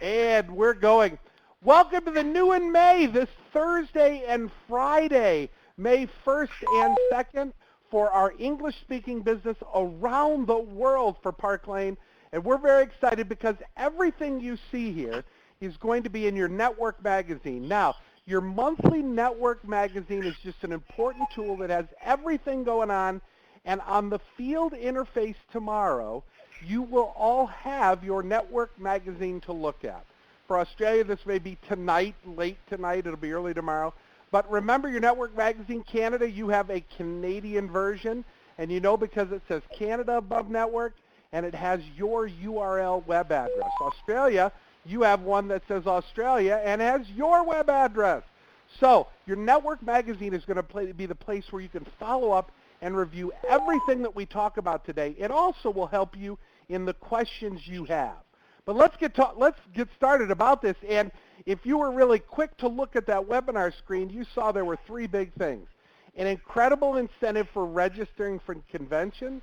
And we're going. Welcome to the new in May, this Thursday and Friday, May 1st and 2nd, for our English-speaking business around the world for Park Lane. And we're very excited because everything you see here is going to be in your network magazine. Now, your monthly network magazine is just an important tool that has everything going on. And on the field interface tomorrow, you will all have your network magazine to look at. For Australia, this may be tonight, late tonight. It'll be early tomorrow. But remember your network magazine. Canada, you have a Canadian version. And you know because it says Canada above network, and it has your URL web address. Australia, you have one that says Australia and has your web address. So your network magazine is going to be the place where you can follow up and review everything that we talk about today. It also will help you in the questions you have. But let's get started about this. And if you were really quick to look at that webinar screen, you saw there were three big things. An incredible incentive for registering for convention.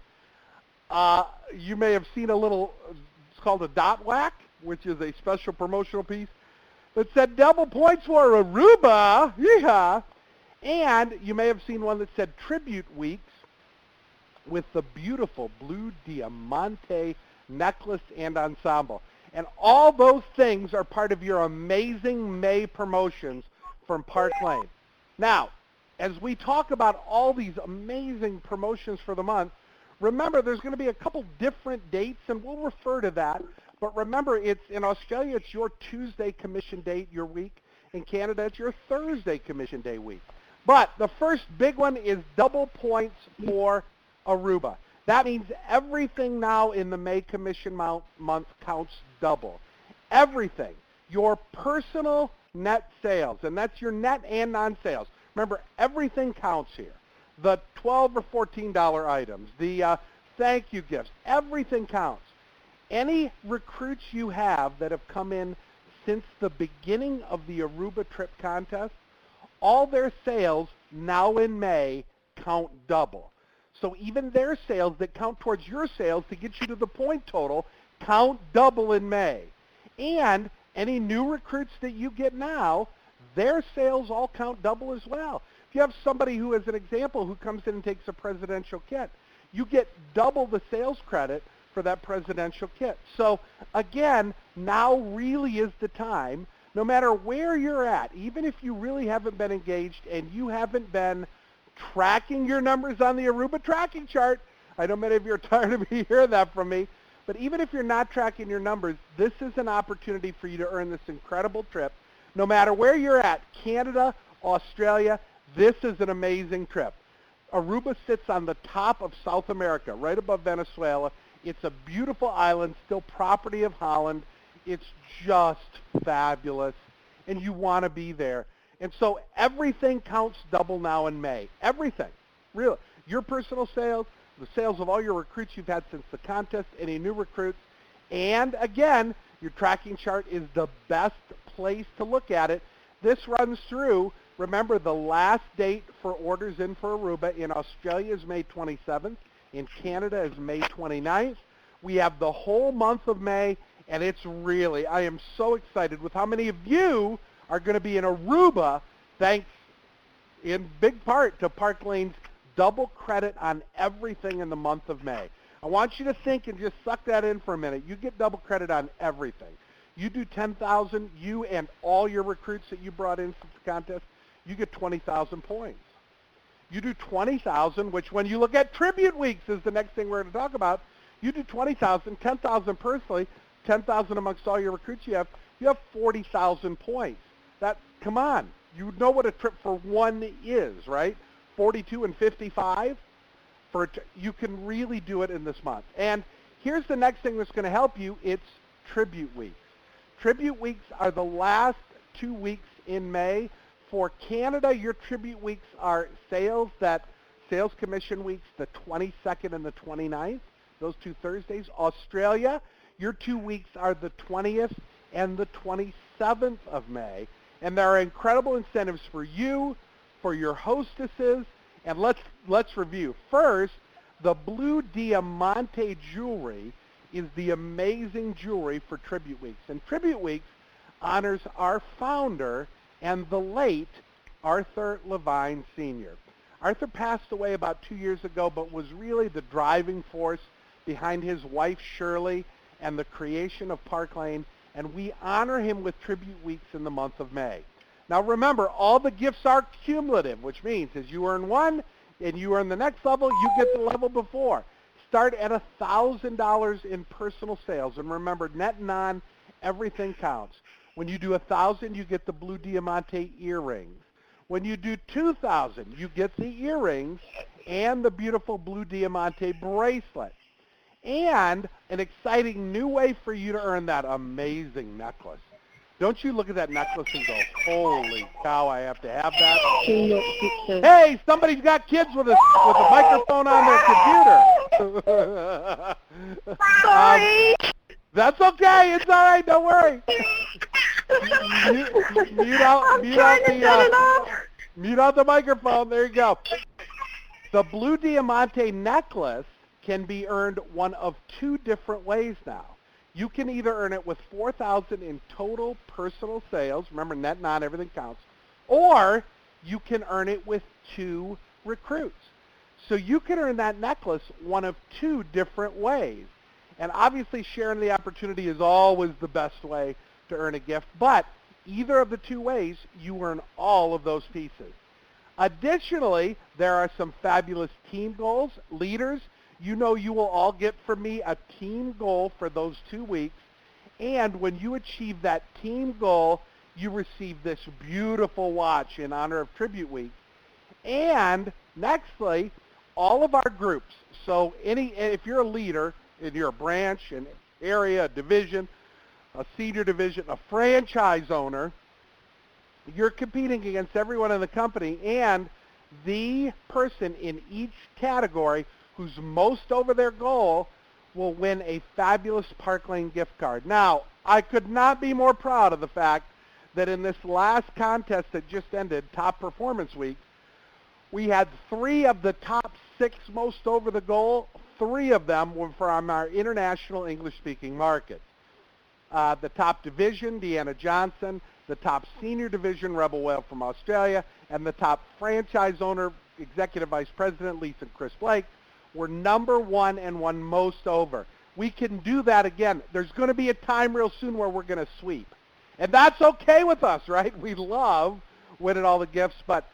You may have seen a little, it's called a dot whack, which is a special promotional piece that said double points for Aruba. Yeehaw. And you may have seen one that said Tribute Weeks with the beautiful blue diamante necklace and ensemble. And all those things are part of your amazing May promotions from Park Lane. Now, as we talk about all these amazing promotions for the month, remember there's going to be a couple different dates, and we'll refer to that. But remember, it's in Australia, it's your Tuesday commission date, your week. In Canada, it's your Thursday commission day week. But the first big one is double points for Aruba. That means everything now in the May commission month counts double. Everything. Your personal net sales, and that's your net and non-sales. Remember, everything counts here. The $12 or $14 items, the thank you gifts, everything counts. Any recruits you have that have come in since the beginning of the Aruba trip contest, all their sales now in May count double. So even their sales that count towards your sales to get you to the point total count double in May. And any new recruits that you get now, their sales all count double as well. If you have somebody who, as an example, who comes in and takes a presidential kit, you get double the sales credit for that presidential kit. So again, now really is the time, no matter where you're at, even if you really haven't been engaged and you haven't been tracking your numbers on the Aruba tracking chart. I know many of you are tired of me hearing that from me, but even if you're not tracking your numbers, this is an opportunity for you to earn this incredible trip. No matter where you're at, Canada, Australia, this is an amazing trip. Aruba sits on the top of South America, right above Venezuela. It's a beautiful island, still property of Holland. It's just fabulous, and you want to be there. And so everything counts double now in May. Everything. Really. Your personal sales, the sales of all your recruits you've had since the contest, any new recruits. And again, your tracking chart is the best place to look at it. This runs through, remember, the last date for orders in for Aruba in Australia is May 27th. In Canada is May 29th. We have the whole month of May, and it's really, I am so excited with how many of you are going to be in Aruba, thanks in big part to Park Lane's double credit on everything in the month of May. I want you to think and just suck that in for a minute. You get double credit on everything. You do 10,000, you and all your recruits that you brought in for the contest, you get 20,000 points. You do 20,000, which when you look at Tribute Weeks is the next thing we're going to talk about. You do 20,000, 10,000 personally, 10,000 amongst all your recruits you have 40,000 points. That, come on, you know what a trip for one is, right? 42 and 55. You can really do it in this month. And here's the next thing that's going to help you. It's Tribute Weeks. Tribute Weeks are the last 2 weeks in May. For Canada, your Tribute Weeks are sales commission weeks, the 22nd and the 29th, those 2 Thursdays. Australia, your 2 weeks are the 20th and the 27th of May. And there are incredible incentives for you, for your hostesses, and let's review. First, the blue diamante jewelry is the amazing jewelry for Tribute Weeks. And Tribute Weeks honors our founder and the late Arthur Levine Sr. Arthur passed away about 2 years ago, but was really the driving force behind his wife Shirley and the creation of Park Lane, and we honor him with Tribute Weeks in the month of May. Now remember, all the gifts are cumulative, which means as you earn one and you earn the next level, you get the level before. Start at $1,000 in personal sales, and remember, net and non, everything counts. When you do 1,000, you get the blue diamante earrings. When you do 2,000, you get the earrings and the beautiful blue diamante bracelet. And an exciting new way for you to earn that amazing necklace. Don't you look at that necklace and go, holy cow, I have to have that. Hey, somebody's got kids with a microphone on their computer. Sorry. That's okay. It's all right. Don't worry. Mute out the microphone. There you go. The blue diamante necklace can be earned one of two different ways now. You can either earn it with $4,000 in total personal sales. Remember, net, non, everything counts. Or you can earn it with 2 recruits. So you can earn that necklace one of 2 different ways. And obviously sharing the opportunity is always the best way to earn a gift. But either of the 2 ways, you earn all of those pieces. Additionally, there are some fabulous team goals. Leaders, you know you will all get from me a team goal for those 2 weeks. And when you achieve that team goal, you receive this beautiful watch in honor of Tribute Week. And nextly, all of our groups. So if you're a leader in your branch, an area, a division, a senior division, a franchise owner, you're competing against everyone in the company, and the person in each category who's most over their goal will win a fabulous Park Lane gift card. Now, I could not be more proud of the fact that in this last contest that just ended, Top Performance Week, we had 3 of the top 6 most over the goal. 3 of them were from our international English-speaking markets. The top division, Deanna Johnson, the top senior division, Rebel Whale from Australia, and the top franchise owner, executive vice president, Lisa and Chris Blake, were number 1 and won most over. We can do that again. There's going to be a time real soon where we're going to sweep. And that's okay with us, right? We love winning all the gifts, but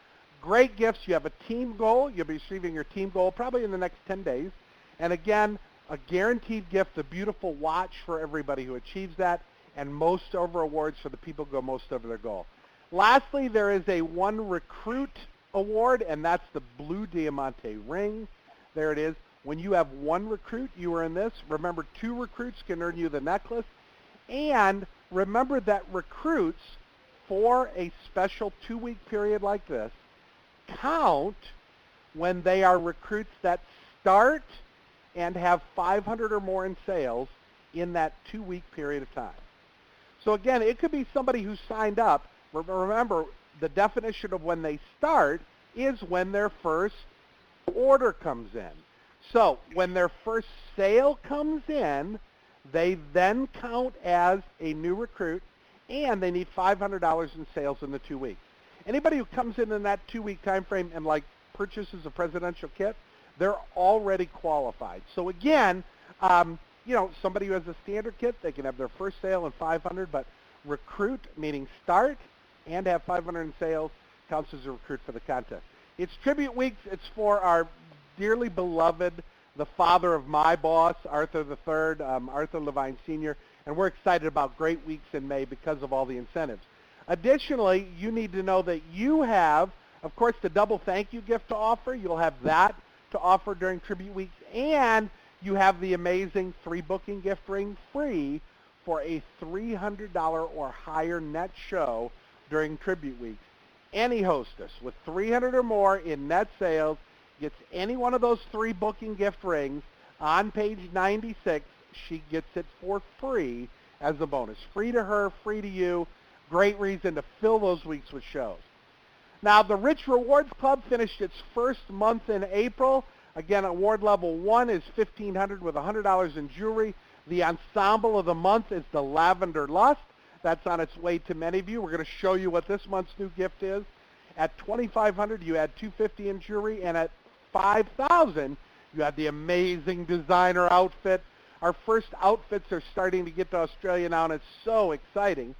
great gifts. You have a team goal. You'll be receiving your team goal probably in the next 10 days. And again, a guaranteed gift, a beautiful watch for everybody who achieves that, and most over awards for the people who go most over their goal. Lastly, there is a 1 recruit award, and that's the blue diamante ring. There it is. When you have 1 recruit, you earn this. Remember, 2 recruits can earn you the necklace. And remember that recruits, for a special 2-week period like this, count when they are recruits that start and have 500 or more in sales in that 2-week period of time. So again, it could be somebody who signed up. Remember, the definition of when they start is when their first order comes in. So when their first sale comes in, they then count as a new recruit, and they need $500 in sales in the 2 weeks. Anybody who comes in that 2-week time frame and purchases a presidential kit, they're already qualified. So again, somebody who has a standard kit, they can have their first sale in 500, but recruit, meaning start and have 500 in sales, counts as a recruit for the contest. It's Tribute Weeks. It's for our dearly beloved, the father of my boss, Arthur III, Arthur Levine Sr., and we're excited about great weeks in May because of all the incentives. Additionally, you need to know that you have, of course, the double thank you gift to offer. You'll have that to offer during Tribute Weeks, and you have the amazing 3 booking gift ring free for a $300 or higher net show during Tribute Weeks. Any hostess with 300 or more in net sales gets any one of those 3 booking gift rings. On page 96, she gets it for free as a bonus. Free to her, free to you. Great reason to fill those weeks with shows. Now, the Rich Rewards Club finished its first month in April. Again, award level 1 is $1,500 with $100 in jewelry. The ensemble of the month is the Lavender Lust. That's on its way to many of you. We're going to show you what this month's new gift is. At $2,500, you add $250 in jewelry, and at $5,000, you have the amazing designer outfit. Our first outfits are starting to get to Australia now, and it's so exciting.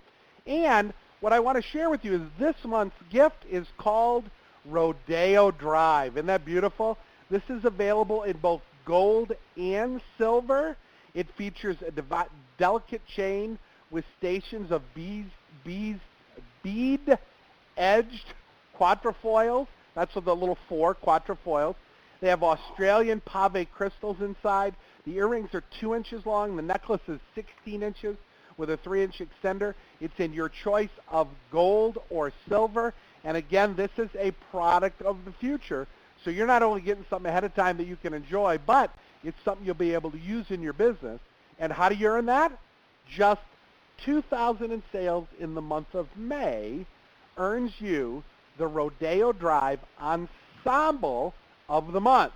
And what I want to share with you is this month's gift is called Rodeo Drive. Isn't that beautiful? This is available in both gold and silver. It features a delicate chain with stations of bead-edged quatrefoils. That's what the little 4 quatrefoils. They have Australian pave crystals inside. The earrings are 2 inches long. The necklace is 16 inches with a 3-inch extender. It's in your choice of gold or silver. And again, this is a product of the future. So you're not only getting something ahead of time that you can enjoy, but it's something you'll be able to use in your business. And how do you earn that? Just $2,000 in sales in the month of May earns you the Rodeo Drive Ensemble of the month.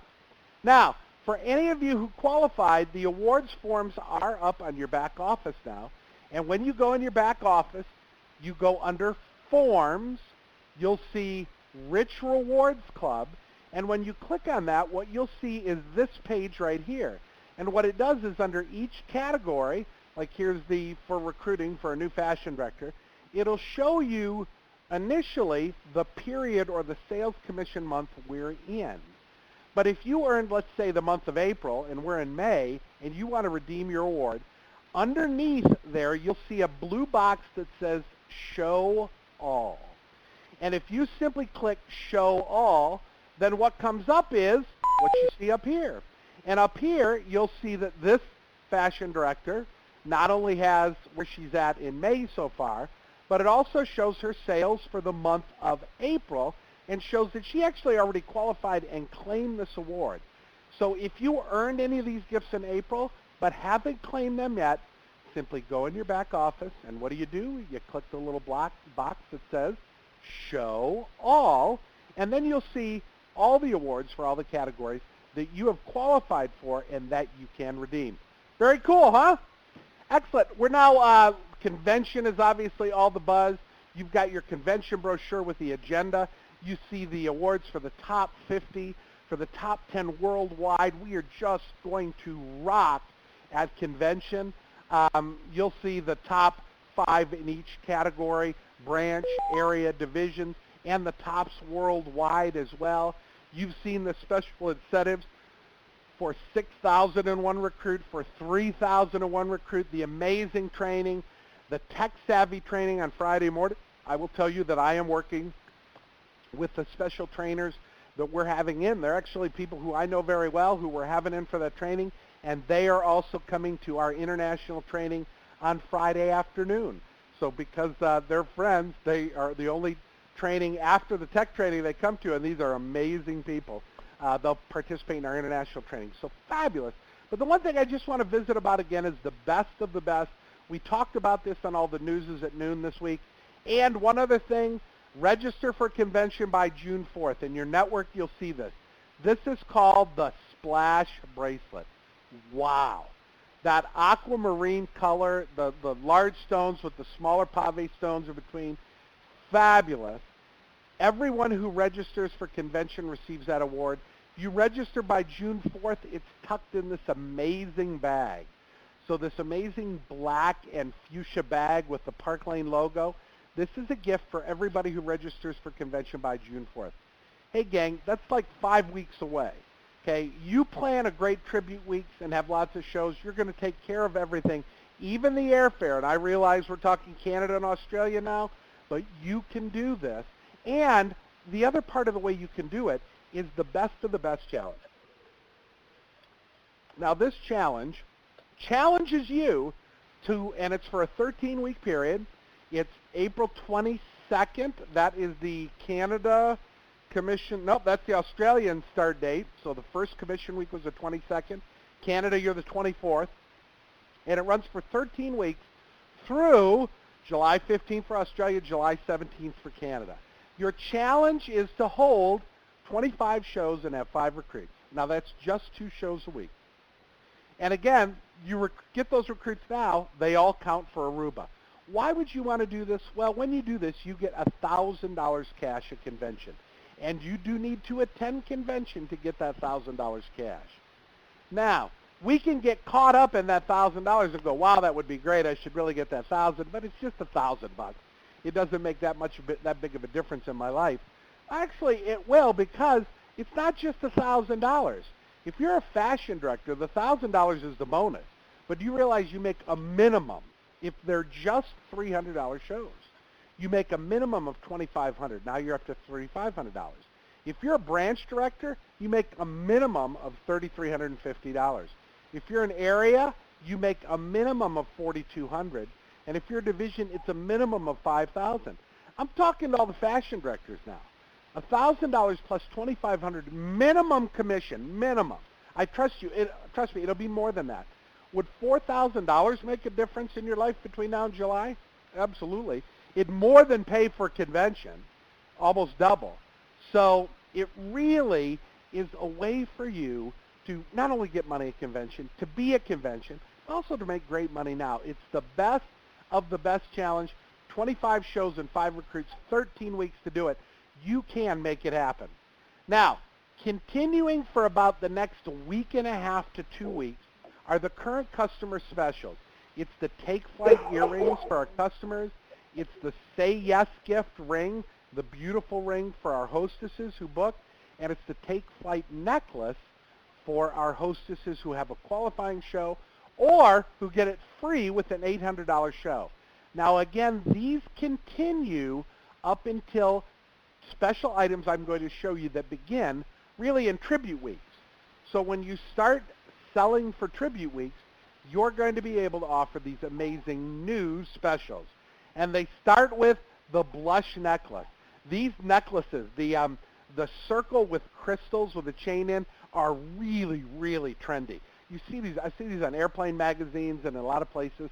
Now, for any of you who qualified, the awards forms are up on your back office now. And when you go in your back office, you go under Forms. You'll see Rich Rewards Club. And when you click on that, what you'll see is this page right here. And what it does is under each category, like here's the for recruiting for a new fashion director, it'll show you initially the period or the sales commission month we're in. But if you earned, let's say, the month of April, and we're in May, and you want to redeem your award, underneath there you'll see a blue box that says Show All. And if you simply click Show All, then what comes up is what you see up here. And up here, you'll see that this fashion director not only has where she's at in May so far, but it also shows her sales for the month of April and shows that she actually already qualified and claimed this award. So if you earned any of these gifts in April but haven't claimed them yet, simply go in your back office, and what do? You click the little black box that says Show All, and then you'll see all the awards for all the categories that you have qualified for and that you can redeem. Very cool, huh? Excellent. We're now, convention is obviously all the buzz. You've got your convention brochure with the agenda. You see the awards for the top 50, for the top 10 worldwide. We are just going to rock at convention. You'll see the top 5 in each category, branch, area, divisions, and the tops worldwide as well. You've seen the special incentives for 6,001 recruit, for 3,001 recruit, the amazing training, the tech-savvy training on Friday morning. I will tell you that I am working with the special trainers that we're having in. They're actually people who I know very well who we're having in for that training, and they are also coming to our international training on Friday afternoon. So because they're friends, they are the only training after the tech training they come to, and these are amazing people. They'll participate in our international training. So fabulous. But the one thing I just want to visit about again is the best of the best. We talked about this on all the newses at noon this week. And one other thing, register for convention by June 4th. In your network, you'll see this. This is called the Splash Bracelet. Wow. That aquamarine color, the large stones with the smaller pave stones in between, fabulous. Everyone who registers for convention receives that award. If you register by June 4th, it's tucked in this amazing bag. So this amazing black and fuchsia bag with the Park Lane logo, this is a gift for everybody who registers for convention by June 4th. Hey gang, that's like 5 weeks away. Okay, you plan a great tribute weeks and have lots of shows. You're going to take care of everything, even the airfare. And I realize we're talking Canada and Australia now, but you can do this. And the other part of the way you can do it is the best of the best challenge. Now this challenge challenges you to, and it's for a 13-week period. It's April 22nd. That is the Canada commission. Nope, that's the Australian start date. So the first commission week was the 22nd. Canada, you're the 24th. And it runs for 13 weeks through July 15th for Australia, July 17th for Canada. Your challenge is to hold 25 shows and have 5 recruits. Now that's just 2 shows a week. And again, you get those recruits now, they all count for Aruba. Why would you want to do this? Well, when you do this, you get $1,000 cash at convention. And you do need to attend convention to get that $1,000 cash. Now, we can get caught up in that $1,000 and go, wow, that would be great. I should really get that 1,000, but it's just $1,000 bucks. It doesn't make that big of a difference in my life. Actually, it will, because it's not just $1,000. If you're a fashion director, the $1,000 is the bonus. But you realize you make a minimum, if they're just $300 shows, you make a minimum of $2,500. Now you're up to $3,500. If you're a branch director, you make a minimum of $3,350. If you're an area, you make a minimum of $4,200. And if you're a division, it's a minimum of $5,000. I'm talking to all the fashion directors now. $1,000 plus $2,500 minimum commission, minimum. I trust you. Trust me, it'll be more than that. Would $4,000 make a difference in your life between now and July? Absolutely. It'd more than pay for convention, almost double. So it really is a way for you to not only get money at convention, to be at convention, but also to make great money now. It's the best of the best challenge. 25 shows and 5 recruits, 13 weeks to do it. You can make it happen. Now, continuing for about the next week and a half to 2 weeks are the current customer specials. It's the Take Flight earrings for our customers. It's the Say Yes gift ring, the beautiful ring for our hostesses who book. And it's the Take Flight necklace for our hostesses who have a qualifying show or who get it free with an $800 show. Now, again, these continue up until special items I'm going to show you that begin really in tribute weeks. So when you start selling for tribute weeks, you're going to be able to offer these amazing new specials. And they start with the blush necklace. These necklaces, the circle with crystals with a chain in, are really, really trendy. You see these, I see these on airplane magazines and in a lot of places.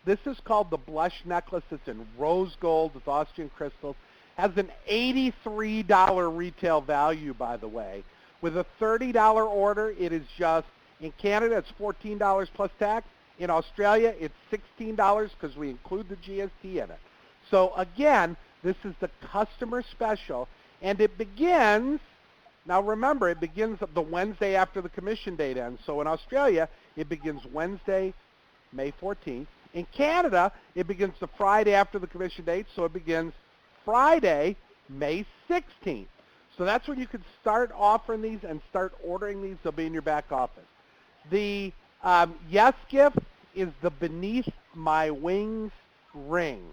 This is called the blush necklace. It's in rose gold with Austrian crystals. Has an $83 retail value, by the way. With a $30 order, it is just, in Canada, it's $14 plus tax. In Australia, it's $16 because we include the GST in it. So again, this is the customer special, and it begins, now remember, it begins the Wednesday after the commission date ends. So in Australia, it begins Wednesday, May 14th. In Canada, it begins the Friday after the commission date, so it begins Friday, May 16th. So that's when you can start offering these and start ordering these. They'll be in your back office. The Yes gift is the Beneath My Wings ring.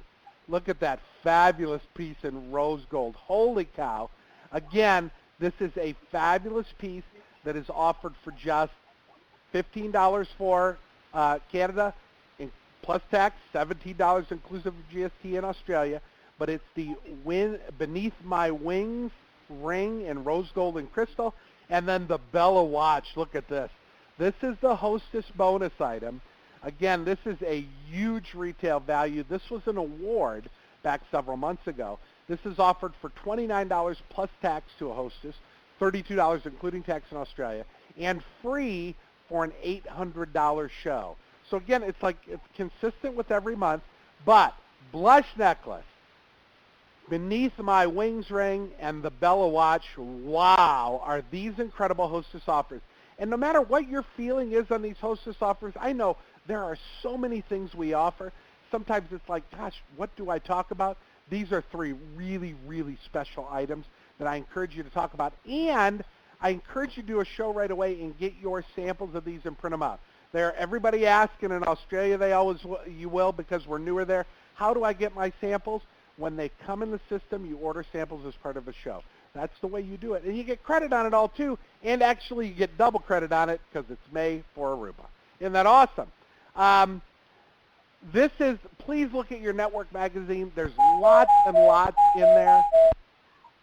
Look at that fabulous piece in rose gold. Holy cow. Again, this is a fabulous piece that is offered for just $15 for Canada, plus tax, $17 inclusive of GST in Australia. But it's the Beneath My Wings ring in rose gold and crystal. And then the Bella watch. Look at this. This is the hostess bonus item. Again, this is a huge retail value. This was an award back several months ago. This is offered for $29 plus tax to a hostess, $32 including tax in Australia, and free for an $800 show. So again, it's consistent with every month, but blush necklace, Beneath My Wings ring, and the Bella watch, wow, are these incredible hostess offers. And no matter what your feeling is on these hostess offers, I know there are so many things we offer. Sometimes it's like, gosh, what do I talk about? These are 3 really, really special items that I encourage you to talk about. And I encourage you to do a show right away and get your samples of these and print them out. Everybody asking in Australia, you will because we're newer there. How do I get my samples? When they come in the system, you order samples as part of a show. That's the way you do it. And you get credit on it all, too. And actually, you get double credit on it because it's May for Aruba. Isn't that awesome? Please look at your network magazine. There's lots and lots in there.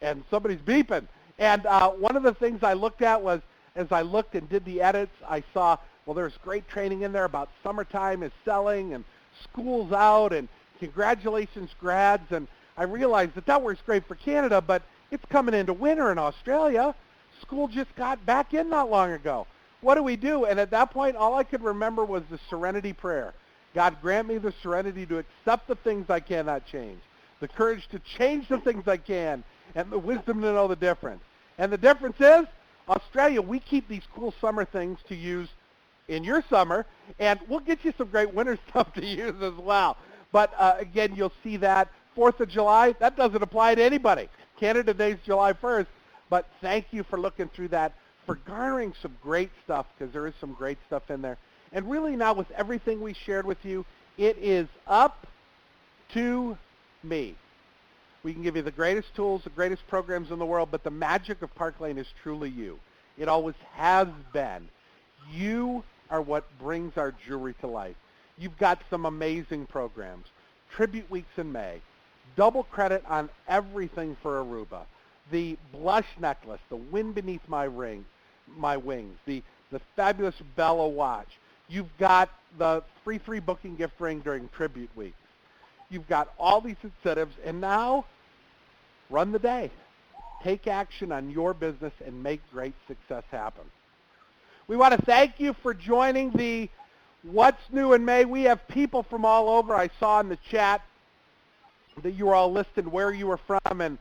And somebody's beeping. And one of the things I looked at was, as I looked and did the edits, I saw, well, there's great training in there about summertime is selling and school's out and congratulations, grads. And I realized that works great for Canada, but it's coming into winter in Australia. School just got back in not long ago. what do we do? And at that point, all I could remember was the serenity prayer. God, grant me the serenity to accept the things I cannot change, the courage to change the things I can, and the wisdom to know the difference. And the difference is, Australia, we keep these cool summer things to use in your summer, and we'll get you some great winter stuff to use as well. But again, you'll see that 4th of July, that doesn't apply to anybody. Canada Day's July 1st, but thank you for looking through that, for garnering some great stuff, because there is some great stuff in there. And really now with everything we shared with you, it is up to me. We can give you the greatest tools, the greatest programs in the world, but the magic of Park Lane is truly you. It always has been. You are what brings our jewelry to life. You've got some amazing programs. Tribute Weeks in May. Double credit on everything for Aruba. The blush necklace, the wind beneath my wings, the fabulous Bella watch. You've got the free booking gift ring during Tribute Weeks. You've got all these incentives, and now run the day. Take action on your business and make great success happen. We want to thank you for joining the What's New in May. We have people from all over. I saw in the chat that you were all listed where you were from and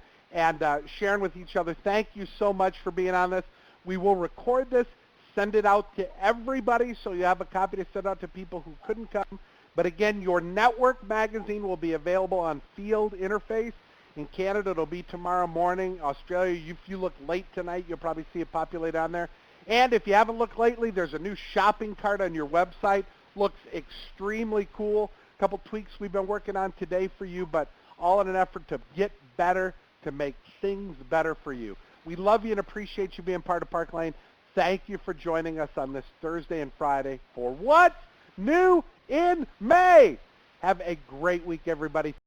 sharing with each other. Thank you so much for being on this. We will record this, send it out to everybody so you have a copy to send out to people who couldn't come. But again, your network magazine will be available on Field Interface. In Canada, it'll be tomorrow morning. Australia, if you look late tonight, you'll probably see it populate on there. And if you haven't looked lately, there's a new shopping cart on your website. Looks extremely cool. A couple tweaks we've been working on today for you, but all in an effort to get better, to make things better for you. We love you and appreciate you being part of Park Lane. Thank you for joining us on this Thursday and Friday for What's New in May. Have a great week, everybody.